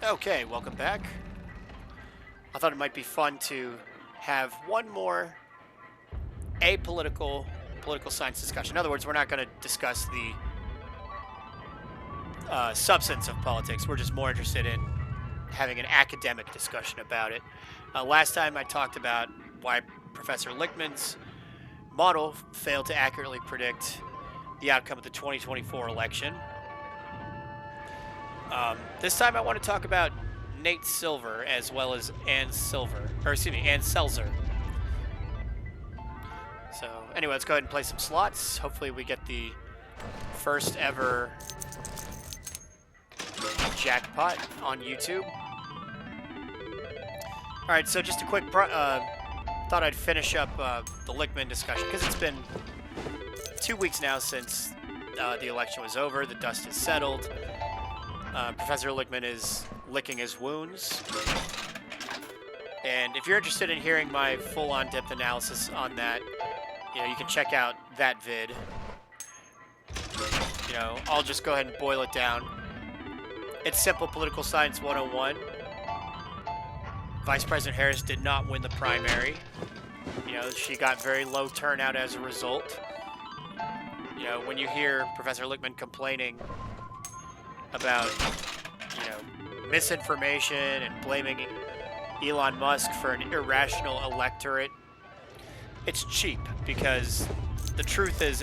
Okay, welcome back. I thought it might be fun to have one more apolitical political science discussion. In other words, we're not going to discuss the substance of politics. We're just more interested in having an academic discussion about it. Last time I talked about why Professor Lichtman's model failed to accurately predict the outcome of the 2024 election. This time I want to talk about Nate Silver as well as Ann Selzer. So anyway, let's go ahead and play some slots. Hopefully we get the first ever jackpot on YouTube. All right, so just a quick thought I'd finish up the Lichtman discussion because it's been 2 weeks now since the election was over. The dust has settled. Professor Lichtman is licking his wounds. And if you're interested in hearing my full-on depth analysis on that, you can check out that vid. I'll just go ahead and boil it down. It's simple political science 101. Vice President Harris did not win the primary. She got very low turnout as a result. When you hear Professor Lichtman complaining about, misinformation and blaming Elon Musk for an irrational electorate, it's cheap because the truth is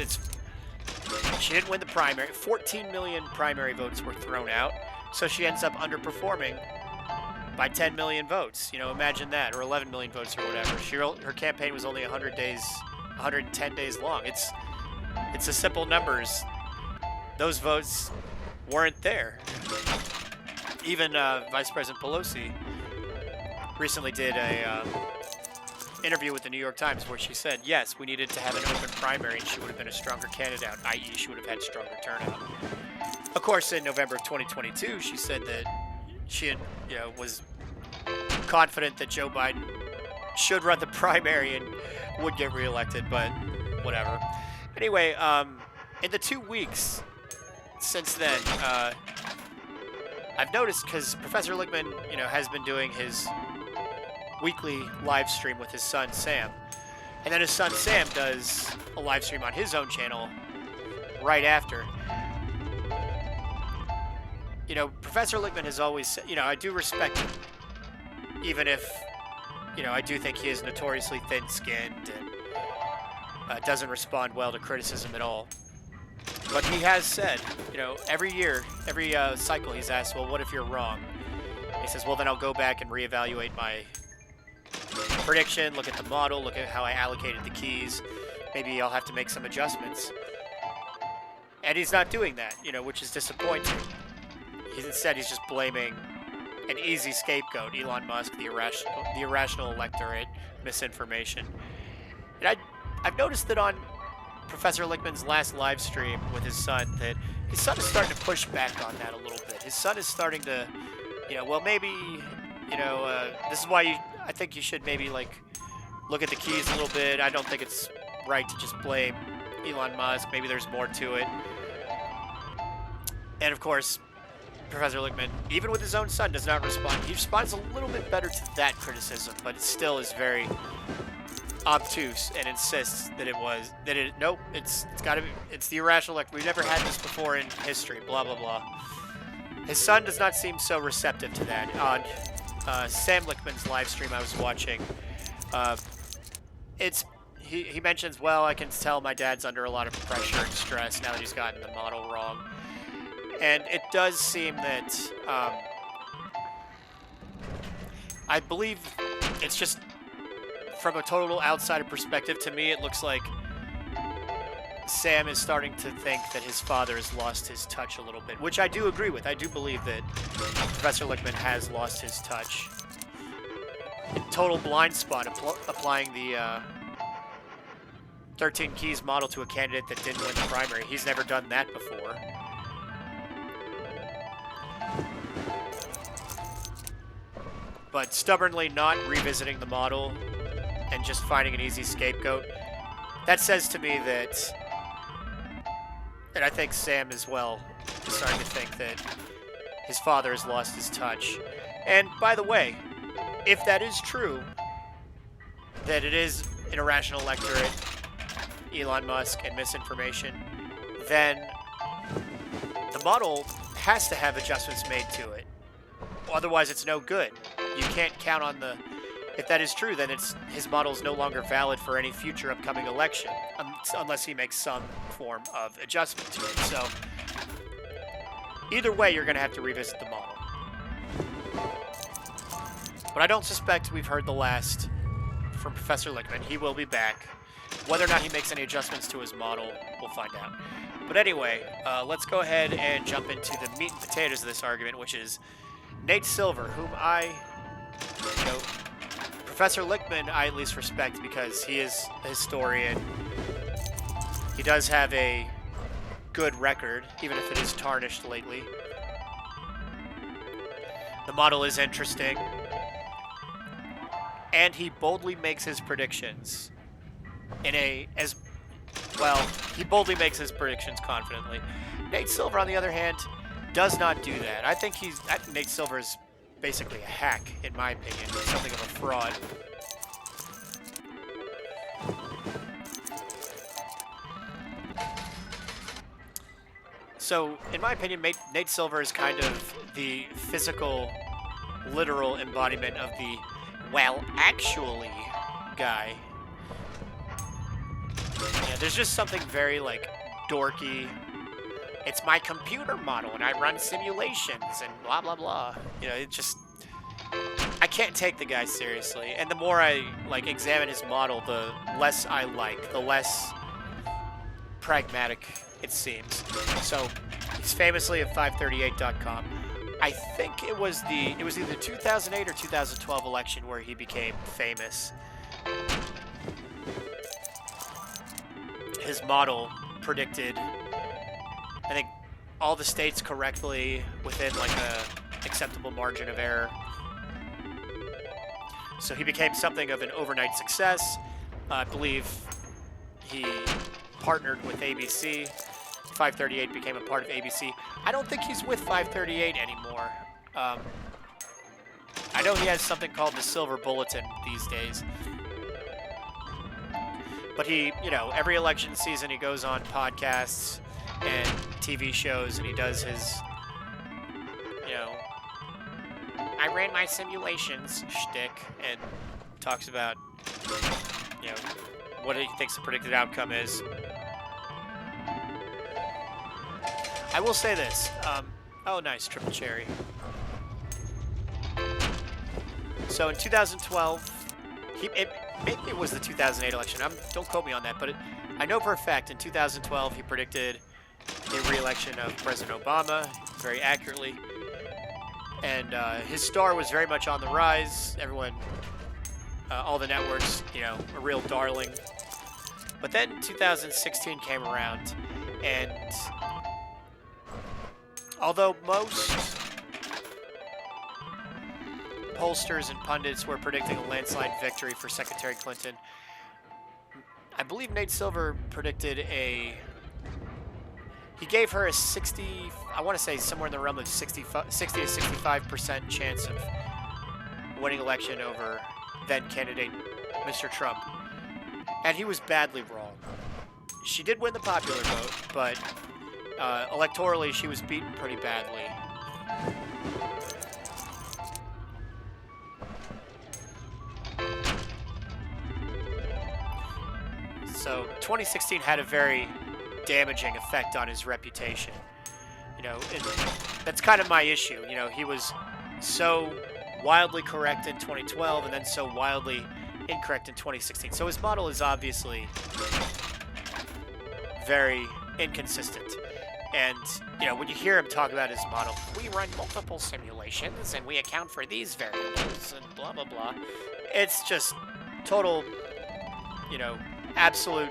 she didn't win the primary. 14 million primary votes were thrown out, so she ends up underperforming by 10 million votes. Imagine that, or 11 million votes or whatever. Her campaign was only 110 days long. It's a simple numbers. Those votes weren't there. Even Vice President Pelosi recently did a interview with the New York Times where she said, yes, we needed to have an open primary and she would have been a stronger candidate, i.e. she would have had stronger turnout. Of course, in November of 2022, she said that she had, was confident that Joe Biden should run the primary and would get reelected, but whatever. Anyway, in the 2 weeks since then, I've noticed, because Professor Lichtman, has been doing his weekly live stream with his son Sam, and then his son Sam does a live stream on his own channel right after. Professor Lichtman has always said, I do respect him, even if, I do think he is notoriously thin-skinned and doesn't respond well to criticism at all. But he has said, every year, every cycle, he's asked, well, what if you're wrong? He says, well, then I'll go back and reevaluate my prediction, look at the model, look at how I allocated the keys. Maybe I'll have to make some adjustments. And he's not doing that, which is disappointing. Instead, he's just blaming an easy scapegoat, Elon Musk, the irrational electorate, misinformation. And I've noticed that on Professor Lichtman's last live stream with his son, that his son is starting to push back on that a little bit. His son is starting to, well, maybe, this is why I think you should maybe, look at the keys a little bit. I don't think it's right to just blame Elon Musk. Maybe there's more to it. And, of course, Professor Lichtman, even with his own son, does not respond. He responds a little bit better to that criticism, but it still is very obtuse and insists that it's the irrational electorate. We've never had this before in history, blah, blah, blah. His son does not seem so receptive to that. On Sam Lichtman's live stream I was watching, he mentions, well, I can tell my dad's under a lot of pressure and stress now that he's gotten the model wrong. And it does seem that, I believe it's just, from a total outsider perspective, to me, it looks like Sam is starting to think that his father has lost his touch a little bit, which I do agree with. I do believe that Professor Lichtman has lost his touch. Total blind spot, applying the 13 keys model to a candidate that didn't win the primary. He's never done that before. But stubbornly not revisiting the model and just finding an easy scapegoat, that says to me that, and I think Sam as well is starting to think that his father has lost his touch. And by the way, if that is true, that it is an irrational electorate, Elon Musk, and misinformation, then the model has to have adjustments made to it. Otherwise, it's no good. You can't count on the... If that is true, then his model is no longer valid for any future upcoming election, unless he makes some form of adjustment to it. So, either way, you're going to have to revisit the model. But I don't suspect we've heard the last from Professor Lichtman. He will be back. Whether or not he makes any adjustments to his model, we'll find out. But anyway, let's go ahead and jump into the meat and potatoes of this argument, which is Nate Selzer, whom Professor Lichtman I at least respect because he is a historian. He does have a good record, even if it is tarnished lately. The model is interesting. And he boldly makes his predictions he boldly makes his predictions confidently. Nate Selzer, on the other hand, does not do that. I think Nate Selzer is basically a hack, in my opinion. He's something of a fraud. So, in my opinion, Nate Selzer is kind of the physical, literal embodiment of the, well, actually guy. Yeah, there's just something very, like, dorky. It's my computer model, and I run simulations, and blah, blah, blah. You know, it just... I can't take the guy seriously. And the more I, like, examine his model, the less I like, the less pragmatic it seems. So, he's famously at 538.com. I think it was either 2008 or 2012 election where he became famous. His model predicted, I think, all the states correctly within like a acceptable margin of error. So he became something of an overnight success. I believe he partnered with ABC. 538 became a part of ABC. I don't think he's with 538 anymore. I know he has something called the Silver Bulletin these days. But he, you know, every election season he goes on podcasts and TV shows and he does his, you know, I ran my simulations shtick and talks about, you know, what he thinks the predicted outcome is. I will say this. Oh, nice, triple cherry. So in 2012, maybe it was the 2008 election. Don't quote me on that, but I know for a fact in 2012 he predicted the re-election of President Obama very accurately, and his star was very much on the rise. Everyone, all the networks, you know, a real darling. But then 2016 came around, and although most pollsters and pundits were predicting a landslide victory for Secretary Clinton, I believe Nate Selzer predicted he gave her a 60, I want to say somewhere in the realm of 60 to 65% chance of winning election over then candidate Mr. Trump. And he was badly wrong. She did win the popular vote, but electorally she was beaten pretty badly. So 2016 had a very damaging effect on his reputation. You know, that's kind of my issue. You know, he was so wildly correct in 2012 and then so wildly incorrect in 2016. So his model is obviously very inconsistent. And, you know, when you hear him talk about his model, we run multiple simulations and we account for these variables and blah, blah, blah. It's just total, you know, absolute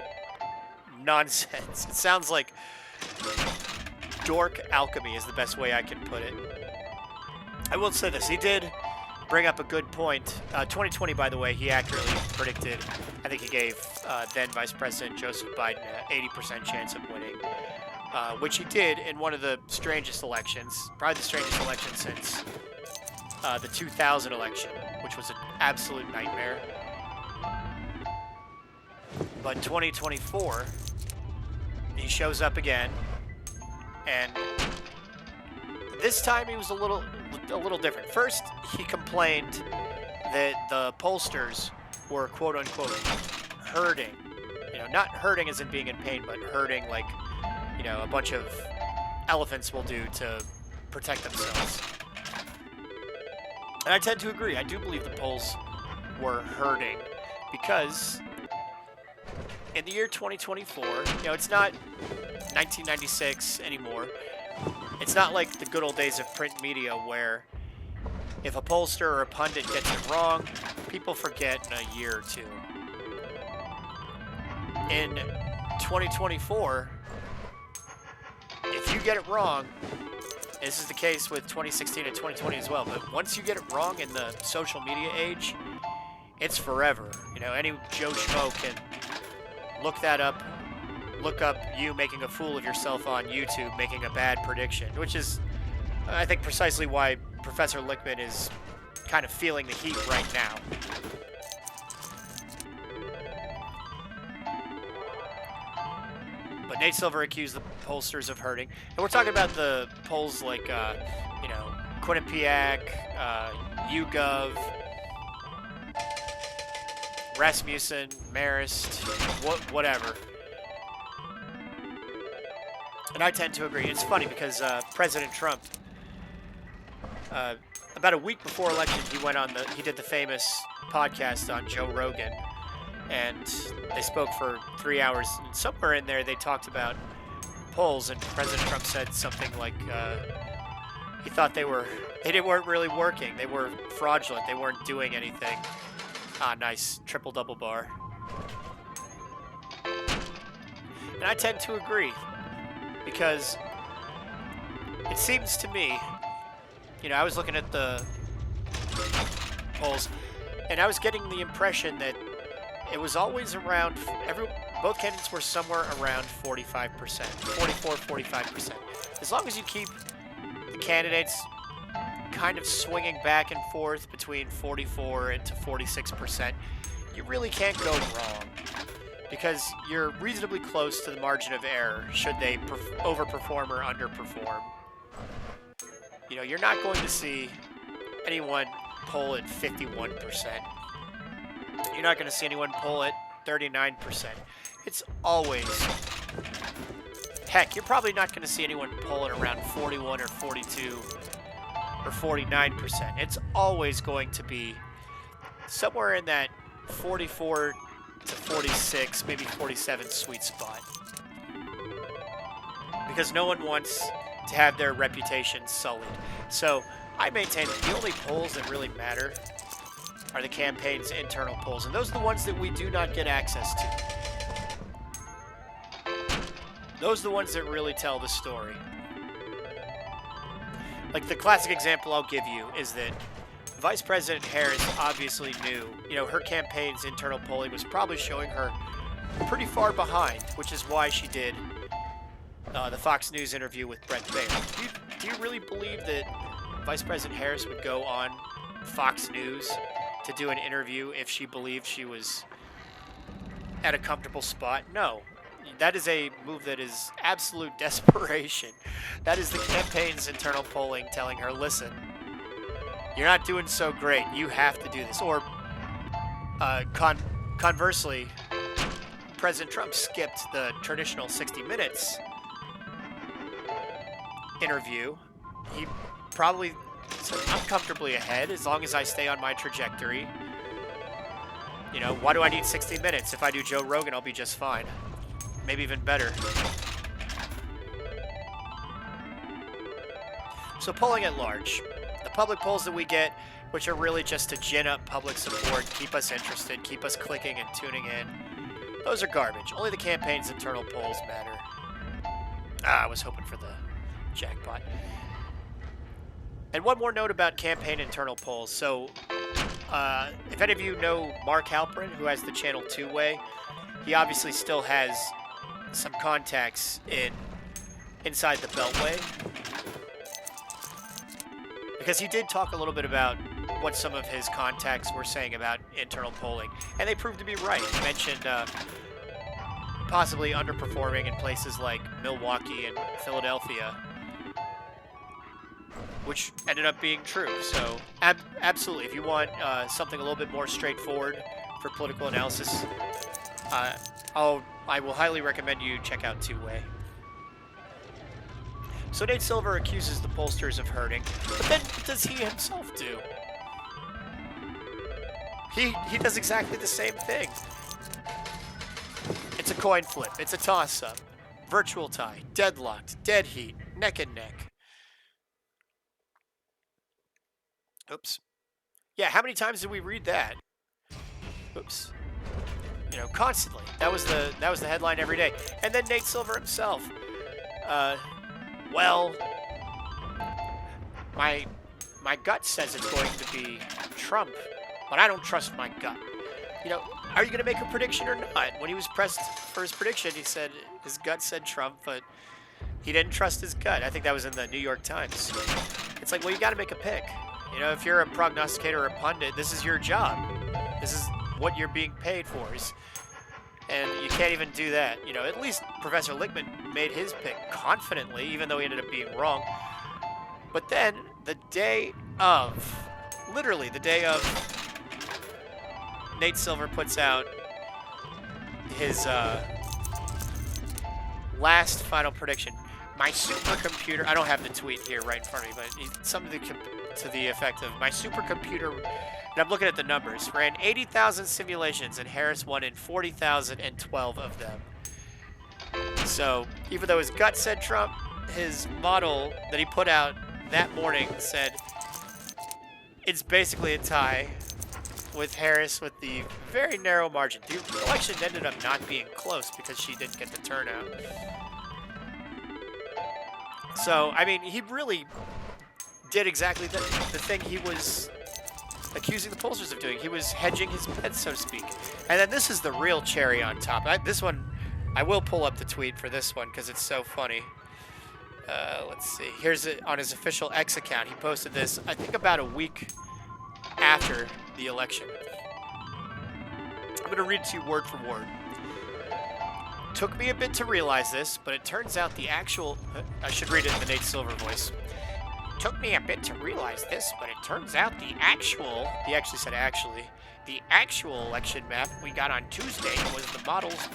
nonsense. It sounds like dork alchemy is the best way I can put it. I will say this. He did bring up a good point. 2020, by the way, he accurately predicted, I think he gave then Vice President Joseph Biden an 80% chance of winning. which he did in one of the strangest elections, probably the strangest election since the 2000 election, which was an absolute nightmare. But 2024, he shows up again, and this time he was a little different. First, he complained that the pollsters were quote unquote herding. You know, not herding as in being in pain, but herding like, you know, a bunch of elephants will do to protect themselves. And I tend to agree. I do believe the polls were herding because in the year 2024, you know, it's not 1996 anymore. It's not like the good old days of print media where if a pollster or a pundit gets it wrong, people forget in a year or two. In 2024, if you get it wrong, this is the case with 2016 and 2020 as well, but once you get it wrong in the social media age, it's forever. You know, any Joe Schmo can look that up, look up you making a fool of yourself on YouTube, making a bad prediction, which is, I think, precisely why Professor Lichtman is kind of feeling the heat right now. But Nate Silver accused the pollsters of herding. And we're talking about the polls like, you know, Quinnipiac, YouGov, Rasmussen, Marist, whatever. And I tend to agree. It's funny because President Trump, about a week before election, he did the famous podcast on Joe Rogan, and they spoke for 3 hours. And somewhere in there, they talked about polls, and President Trump said something like he thought they weren't really working. They were fraudulent. They weren't doing anything. Ah, nice triple-double bar. And I tend to agree because it seems to me, you know, I was looking at the polls, and I was getting the impression that it was always around, both candidates were somewhere around 45%, 45%. As long as you keep the candidates kind of swinging back and forth between 44 and to 46%, you really can't go wrong because you're reasonably close to the margin of error should they overperform or underperform. You know, you're not going to see anyone poll at 51%. You're not going to see anyone poll at 39%. It's always... Heck, you're probably not going to see anyone poll at around 41 or 42 or 49%. It's always going to be somewhere in that 44 to 46, maybe 47 sweet spot. Because no one wants to have their reputation sullied. So I maintain that the only polls that really matter are the campaign's internal polls, and those are the ones that we do not get access to. Those are the ones that really tell the story. Like the classic example I'll give you is that Vice President Harris obviously knew, you know, her campaign's internal polling was probably showing her pretty far behind, which is why she did the Fox News interview with Brett Baer. Do you really believe that Vice President Harris would go on Fox News to do an interview if she believed she was at a comfortable spot? No. That is a move that is absolute desperation. That is the campaign's internal polling telling her, listen, you're not doing so great. You have to do this. Or conversely, President Trump skipped the traditional 60 Minutes interview. He probably said, I'm comfortably ahead as long as I stay on my trajectory. You know, why do I need 60 Minutes? If I do Joe Rogan, I'll be just fine. Maybe even better. So polling at large. The public polls that we get, which are really just to gin up public support, keep us interested, keep us clicking and tuning in, those are garbage. Only the campaign's internal polls matter. I was hoping for the jackpot. And one more note about campaign internal polls. So, if any of you know Mark Halperin, who has the channel Two Way, he obviously still has some contacts in inside the Beltway. Because he did talk a little bit about what some of his contacts were saying about internal polling. And they proved to be right. He mentioned possibly underperforming in places like Milwaukee and Philadelphia, which ended up being true. So absolutely, if you want something a little bit more straightforward for political analysis, I will highly recommend you check out Two-Way. So Nate Selzer accuses the pollsters of hurting, but then what does he himself do? He does exactly the same thing. It's a coin flip. It's a toss-up. Virtual tie. Deadlocked. Dead heat. Neck and neck. Oops. Yeah, how many times did we read that? Oops. You know, constantly. That was the headline every day. And then Nate Selzer himself. Well, my gut says it's going to be Trump, but I don't trust my gut. You know, are you going to make a prediction or not? When he was pressed for his prediction, he said his gut said Trump, but he didn't trust his gut. I think that was in the New York Times. It's like, well, you got to make a pick. You know, if you're a prognosticator or a pundit, this is your job. This is what you're being paid for. And you can't even do that. You know, at least Professor Lichtman made his pick confidently, even though he ended up being wrong. But then, the day of, literally the day of, Nate Selzer puts out his last final prediction. My supercomputer, I don't have the tweet here right in front of me, but something to the effect of, my supercomputer, and I'm looking at the numbers, ran 80,000 simulations, and Harris won in 40,012 of them. So, even though his gut said Trump, his model that he put out that morning said it's basically a tie with Harris with the very narrow margin. The election ended up not being close because she didn't get the turnout. So, I mean, he really did exactly the thing he was accusing the pollsters of doing. He was hedging his bets, so to speak. And then this is the real cherry on top. This one, I will pull up the tweet for this one because it's so funny. Let's see. Here's it on his official X account. He posted this, I think, about a week after the election. I'm going to read it to you word for word. Took me a bit to realize this, but it turns out the actual... I should read it in the Nate Selzer voice. Took me a bit to realize this, but it turns out the actual... He actually said actually. The actual election map we got on Tuesday was the the model's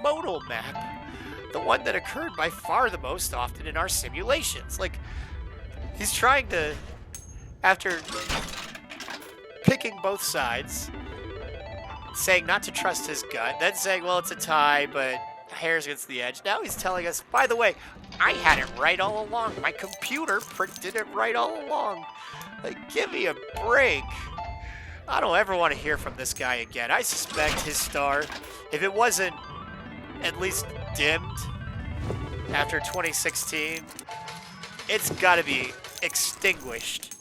modal map. The one that occurred by far the most often in our simulations. Like, he's trying to... After picking both sides... saying not to trust his gut, then saying, well, it's a tie, but Harris gets the edge. Now he's telling us, by the way, I had it right all along. My computer predicted it right all along. Like, give me a break. I don't ever want to hear from this guy again. I suspect his star, if it wasn't at least dimmed after 2016, it's got to be extinguished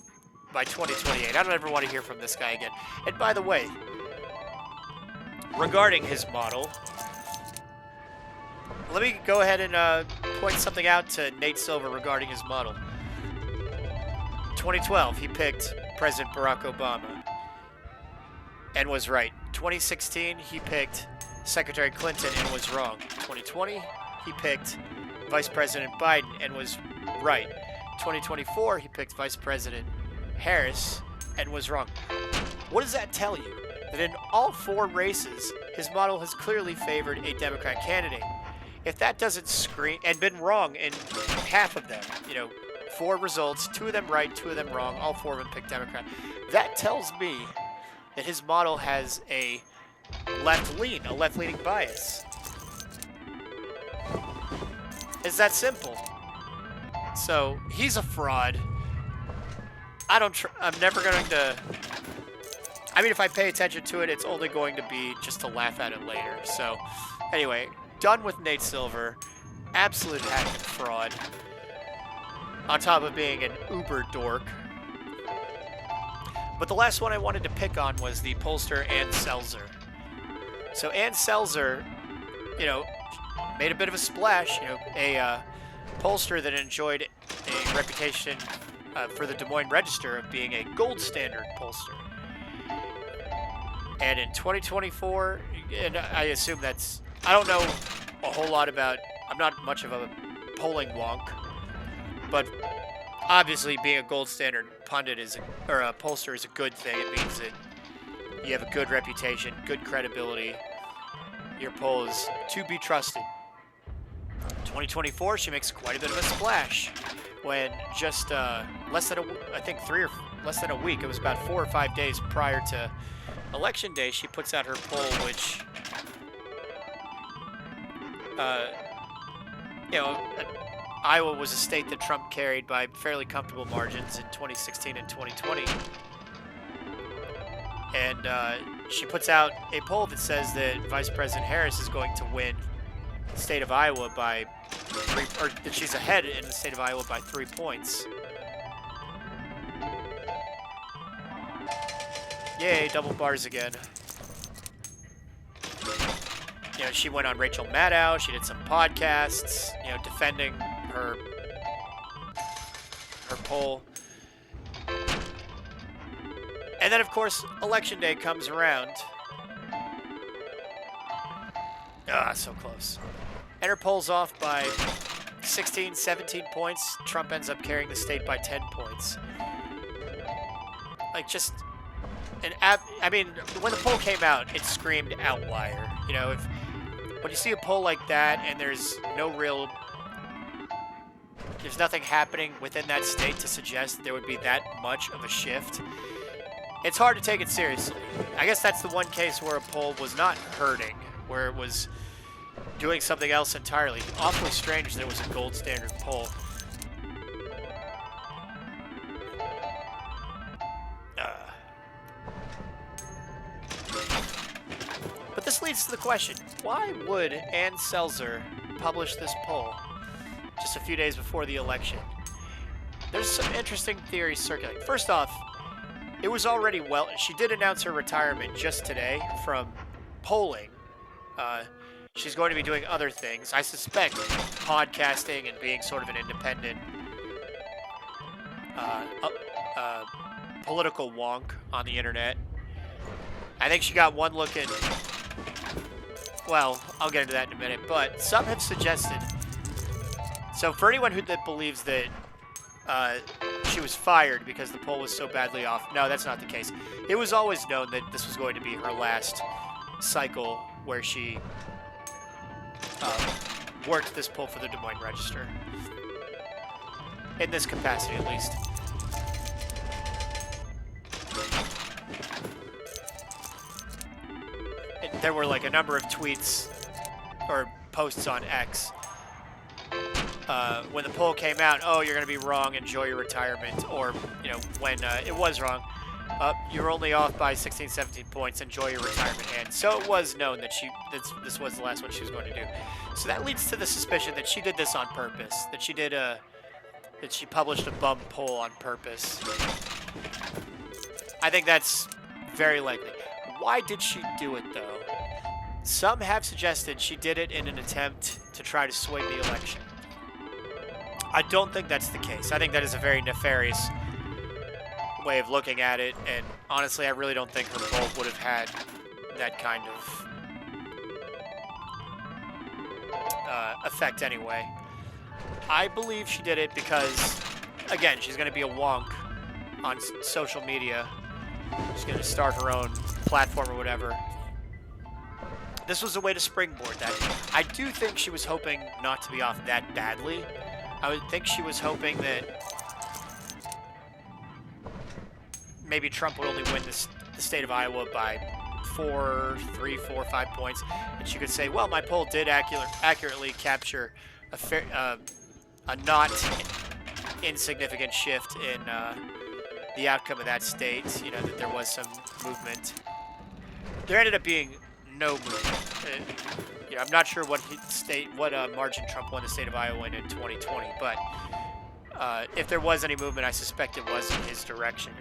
by 2028. I don't ever want to hear from this guy again. And by the way, regarding his model, let me go ahead and point something out to Nate Selzer regarding his model. 2012, he picked President Barack Obama and was right. 2016, he picked Secretary Clinton and was wrong. 2020, he picked Vice President Biden and was right. 2024, he picked Vice President Harris and was wrong. What does that tell you? That in all four races, his model has clearly favored a Democrat candidate. If that doesn't scream, and been wrong in half of them, you know, 4 results, 2 of them right, 2 of them wrong, all 4 of them picked Democrat. That tells me that his model has a left-leaning bias. It's that simple. So, he's a fraud. I'm never going to... I mean, if I pay attention to it, it's only going to be just to laugh at it later. So, anyway, done with Nate Selzer. Absolute hack and fraud. On top of being an uber dork. But the last one I wanted to pick on was the pollster Ann Selzer. So Ann Selzer, you know, made a bit of a splash. You know, a pollster that enjoyed a reputation for the Des Moines Register of being a gold standard pollster. And in 2024, and I assume that's, I don't know a whole lot about, I'm not much of a polling wonk, but obviously being a gold standard pundit or a pollster is a good thing. It means that you have a good reputation, good credibility. Your poll is to be trusted. 2024, she makes quite a bit of a splash when just less than less than a week, it was about 4 or 5 days prior to Election Day, she puts out her poll, which, you know, Iowa was a state that Trump carried by fairly comfortable margins in 2016 and 2020. And she puts out a poll that says that Vice President Harris is going to win the state of Iowa by or that she's ahead in the state of Iowa by 3 points. Yay, double bars again. You know, she went on Rachel Maddow. She did some podcasts, you know, defending her poll. And then, of course, Election Day comes around. Ah, so close. And her poll's off by 16, 17 points. Trump ends up carrying the state by 10 points. Like, just... I mean, when the poll came out, it screamed outlier. You know, when you see a poll like that and there's nothing happening within that state to suggest that there would be that much of a shift, it's hard to take it seriously. I guess that's the one case where a poll was not hurting, where it was doing something else entirely. Awfully strange that it was a gold standard poll. But this leads to the question, why would Ann Selzer publish this poll just a few days before the election? There's some interesting theories circulating. First off, it was already she did announce her retirement just today from polling. She's going to be doing other things. I suspect podcasting and being sort of an independent political wonk on the internet. I think she got one look at... Well, I'll get into that in a minute, but some have suggested... So for anyone that believes that she was fired because the poll was so badly off, no, that's not the case. It was always known that this was going to be her last cycle where she worked this poll for the Des Moines Register. In this capacity, at least. There were like a number of tweets or posts on X when the poll came out. Oh, you're going to be wrong. Enjoy your retirement. Or, you know, when it was wrong. You're only off by 16, 17 points. Enjoy your retirement. And so it was known that this was the last one she was going to do. So that leads to the suspicion that she did this on purpose. That she published a bum poll on purpose. I think that's very likely. Why did she do it, though? Some have suggested she did it in an attempt to try to swing the election. I don't think that's the case. I think that is a very nefarious way of looking at it, and honestly, I really don't think her poll would have had that kind of effect anyway. I believe she did it because, again, she's going to be a wonk on social media. She's going to start her own platform or whatever. This was a way to springboard that. I do think she was hoping not to be off that badly. I would think she was hoping that maybe Trump would only win the state of Iowa by 3, 4, 5 points, and she could say, well, my poll did accurately capture a not insignificant shift in the outcome of that state, you know, that there was some movement. There ended up being no movement. You know, I'm not sure what margin Trump won the state of Iowa in 2020, but if there was any movement, I suspect it was in his direction.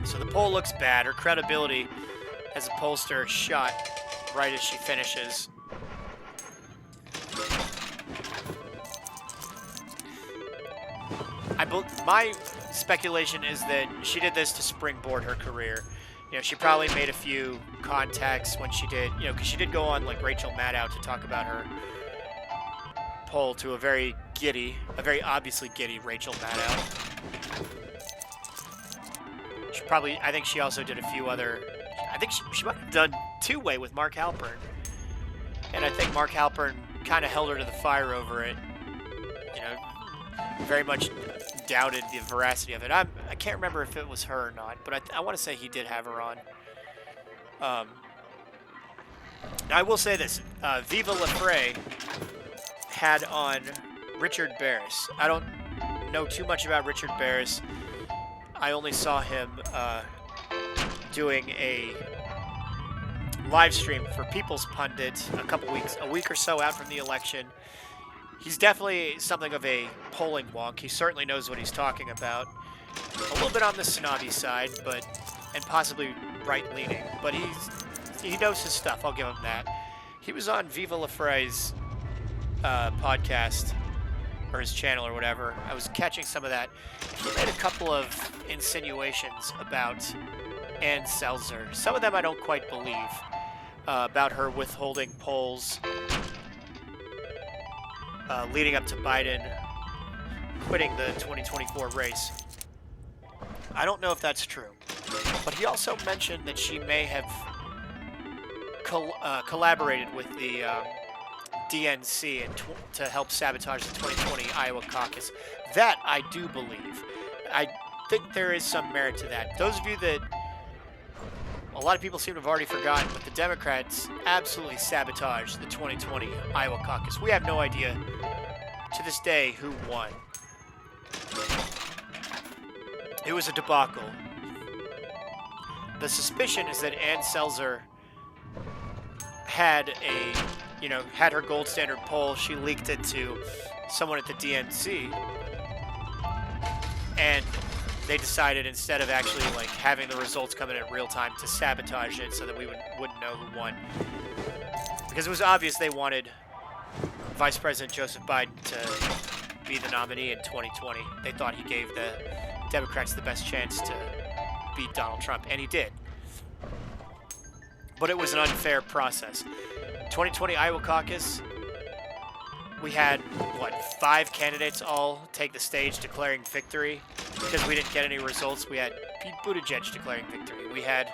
So the poll looks bad. Her credibility as a pollster shot right as she finishes. My speculation is that she did this to springboard her career. She probably made a few contacts when she did, because she did go on like Rachel Maddow to talk about her poll to a very obviously giddy Rachel Maddow. I think she also did a few other, I think she might have done two-way with Mark Halpern. And I think Mark Halpern kind of held her to the fire over it. Very much doubted the veracity of it. I can't remember if it was her or not, but I want to say he did have her on. Now I will say this. Viva La Fray had on Richard Barris. I don't know too much about Richard Barris. I only saw him doing a live stream for People's Pundit a week or so out from the election. He's definitely something of a polling wonk. He certainly knows what he's talking about. A little bit on the snobby side, and possibly right-leaning, but he knows his stuff. I'll give him that. He was on Viva La Fray's podcast, or his channel or whatever. I was catching some of that. He made a couple of insinuations about Ann Selzer. Some of them I don't quite believe, about her withholding polls leading up to Biden quitting the 2024 race. I don't know if that's true, but he also mentioned that she may have collaborated with the DNC to help sabotage the 2020 Iowa caucus. That I do believe. I think there is some merit to that. Those of you that a lot of people seem to have already forgotten, but the Democrats absolutely sabotaged the 2020 Iowa caucus. We have no idea to this day who won. It was a debacle. The suspicion is that Ann Selzer had her gold standard poll. She leaked it to someone at the DNC, and they decided, instead of actually having the results come in real time, to sabotage it so that we wouldn't know who won. Because it was obvious they wanted Vice President Joseph Biden to be the nominee in 2020. They thought he gave the Democrats the best chance to beat Donald Trump, and he did. But it was an unfair process. 2020 Iowa caucus, we had, 5 candidates all take the stage declaring victory because we didn't get any results. We had Pete Buttigieg declaring victory. We had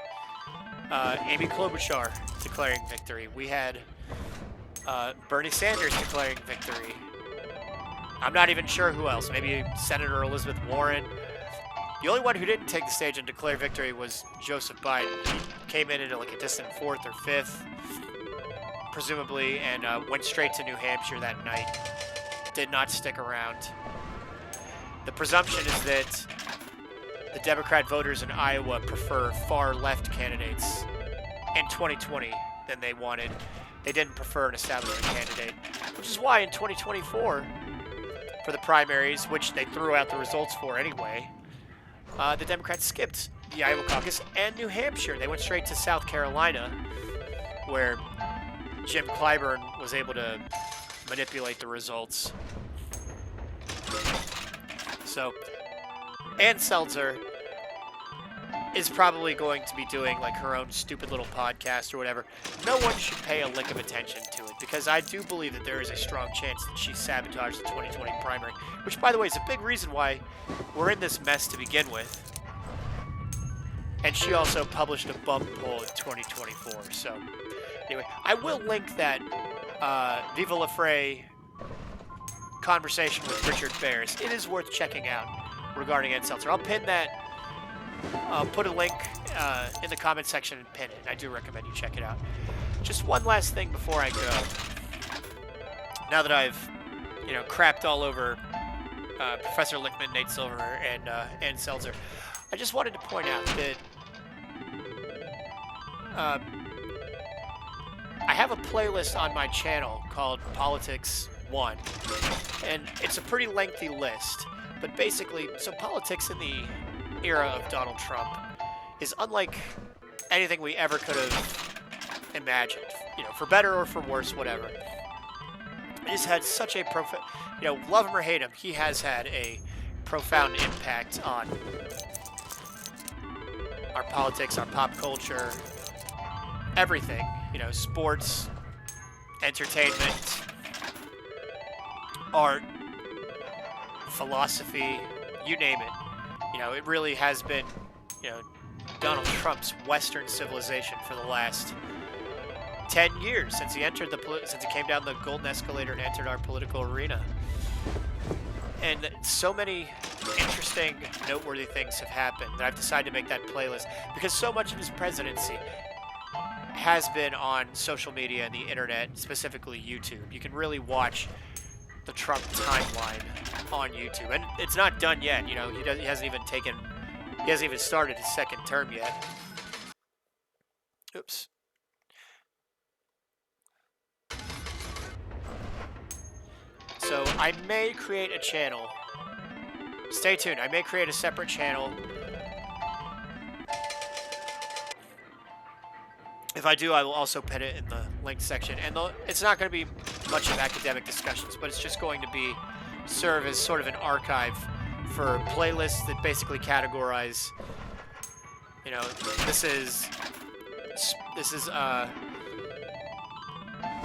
Amy Klobuchar declaring victory. We had Bernie Sanders declaring victory. I'm not even sure who else. Maybe Senator Elizabeth Warren. The only one who didn't take the stage and declare victory was Joseph Biden. He came in at a distant 4th or 5th, presumably, and went straight to New Hampshire that night. Did not stick around. The presumption is that the Democrat voters in Iowa prefer far-left candidates in 2020 than they wanted. They didn't prefer an establishment candidate, which is why in 2024, for the primaries, which they threw out the results for anyway, the Democrats skipped the Iowa caucus and New Hampshire. They went straight to South Carolina, where Jim Clyburn was able to manipulate the results. So, Ann Selzer is probably going to be doing her own stupid little podcast or whatever. No one should pay a lick of attention to it, because I do believe that there is a strong chance that she sabotaged the 2020 primary, which, by the way, is a big reason why we're in this mess to begin with. And she also published a bump poll in 2024. So, anyway, I will link that Viva La Fray conversation with Richard Barris. It is worth checking out regarding Ann Selzer. I'll pin that. I'll put a link in the comment section and pin it. I do recommend you check it out. Just one last thing before I go. Now that I've, crapped all over Professor Lichtman, Nate Silver, and Ann Selzer, I just wanted to point out that I have a playlist on my channel called Politics 1, and it's a pretty lengthy list. But basically, so politics in the era of Donald Trump is unlike anything we ever could have imagined, for better or for worse, whatever. He's had such a love him or hate him, he has had a profound impact on our politics, our pop culture, everything. You know, sports, entertainment, art, philosophy, you name it. You know, it really has been, you know, Donald Trump's Western civilization for the last 10 years since he came down the golden escalator and entered our political arena. And so many interesting, noteworthy things have happened that I've decided to make that playlist because so much of his presidency has been on social media and the internet, specifically YouTube. You can really watch the Trump timeline on YouTube, and it's not done yet. You know, he hasn't even started his second term yet. Oops. So I may create a channel. Stay tuned. I may create a separate channel. If I do, I will also pin it in the link section. And it's not going to be much of academic discussions, but it's just going to serve as sort of an archive for playlists that basically categorize. You know, this is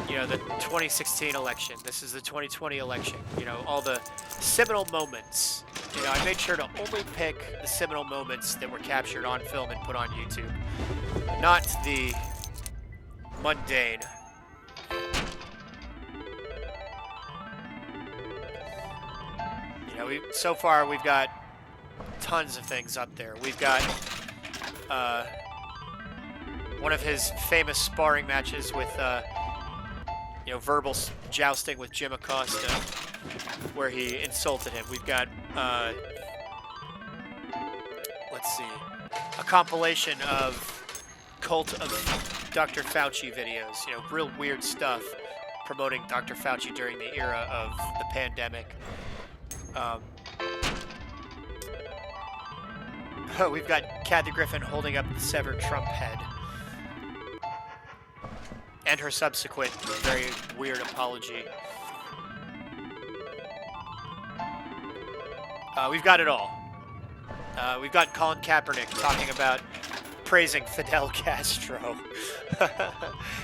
you know, the 2016 election. This is the 2020 election. You know, all the seminal moments. You know, I made sure to only pick the seminal moments that were captured on film and put on YouTube, not the mundane. You know, so far we've got tons of things up there. We've got one of his famous sparring matches with you know, verbal jousting with Jim Acosta, where he insulted him. We've got let's see, a compilation of cult of Dr. Fauci videos, you know, real weird stuff promoting Dr. Fauci during the era of the pandemic. We've got Kathy Griffin holding up the severed Trump head, and her subsequent very weird apology. We've got it all. We've got Colin Kaepernick talking about praising Fidel Castro.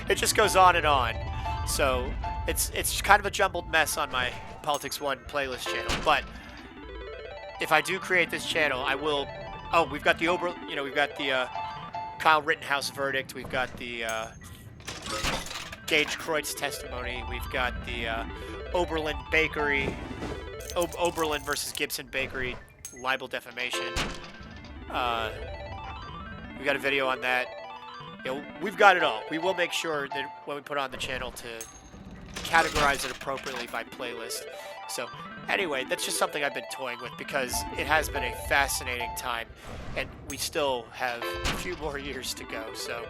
It just goes on and on. So it's kind of a jumbled mess on my Politics 1 playlist channel. But if I do create this channel, I will. Oh, we've got the we've got the Kyle Rittenhouse verdict. We've got the Gage Kreutz testimony. We've got the Oberlin Bakery, Oberlin versus Gibson Bakery libel defamation. We got a video on that. You know, we've got it all. We will make sure that when we put on the channel to categorize it appropriately by playlist. So anyway, that's just something I've been toying with because it has been a fascinating time, and we still have a few more years to go. So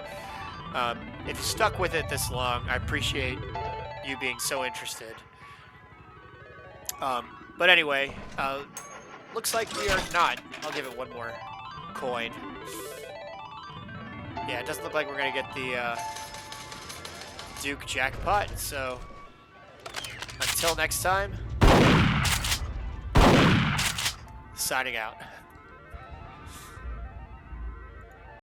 if you stuck with it this long, I appreciate you being so interested. But anyway, looks like we are not. I'll give it one more coin. Yeah, it doesn't look like we're going to get the Duke jackpot, so until next time, signing out.